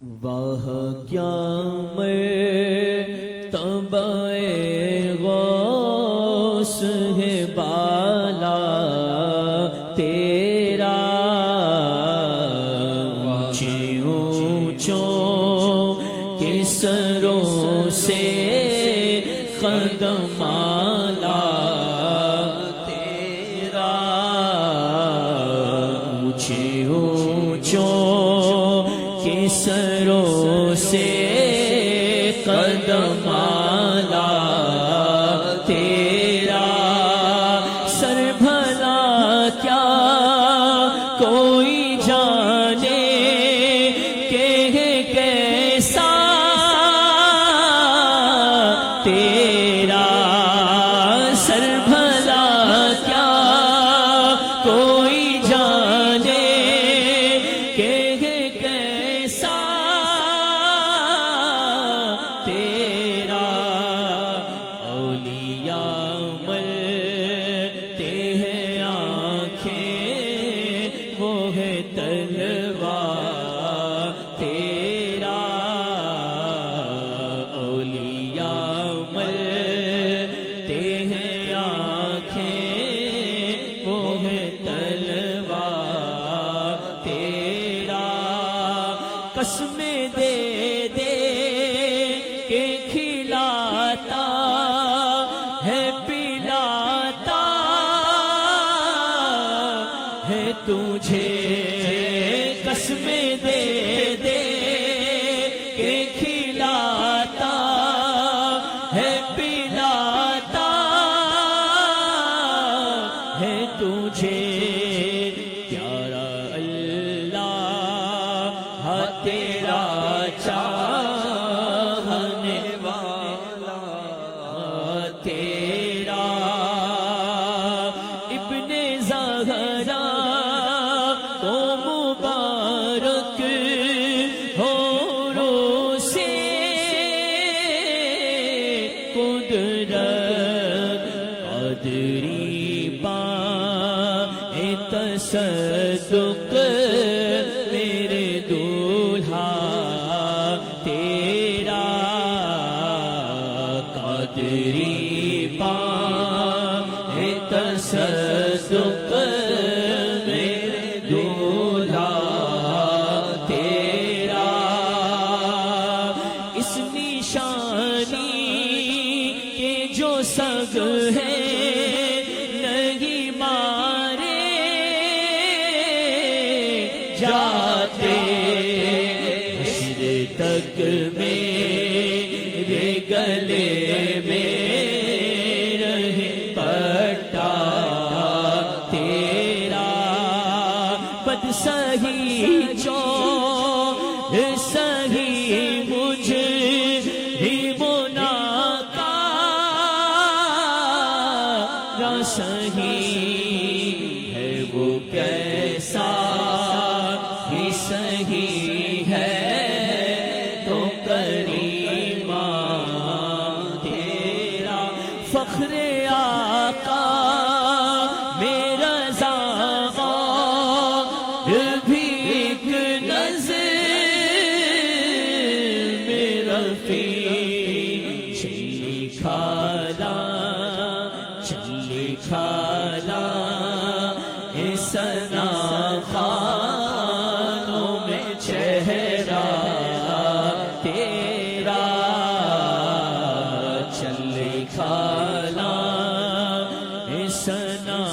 واہ کیا مرتبہ غوث ہے بالا تیرا، اونچے اونچوں کے سروں سے قدم آلا تیرا، اونچے اونچوں کے سروں سے قدم آلا تیرا، سر بھلا کیا کوئی جانے کہ ہے کیسا تیرا، سر بھلا کیا کوئی جانے کہ ہے کیسا تیرا، اولیاء ملتے ہیں آنکھیں وہ ہے تلوار تیرا، اولیاء ملتے ہیں آنکھیں وہ ہے تلوار تیرا، قسمیں دے دے کے کھلاتا ہے پلاتا ہے تجھے، قسمیں دے دے کے کھلاتا ہے پلاتا ہے تجھے، پیارا اللہ تیرا چاہنے والا تیرا، ابن زہرا کو مبارک ہو روسے قدرت قادری پائے تصدق میرے دولہا تیرا، قادری پائے تصدق میرے دولہا تیرا، اس نشانی کے جو سگ ہے نہیں مارے جاتے، حشر تک میرے گلے میں رہے پٹا تیرا، بد سہی جو سہی مجھ ہی بنا کا سہی ہے وہ کیسا ہی سہی ہے تو کریمہ تیرا، فخر آقا میرا زاغا بھی ایک نظر میرا فی چلی کھالا چلی کھالا سنا خانوں میں چہرہ تیرا، چلی کھالا سنا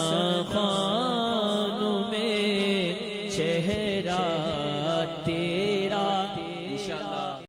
خانوں میں چہرہ تیرا۔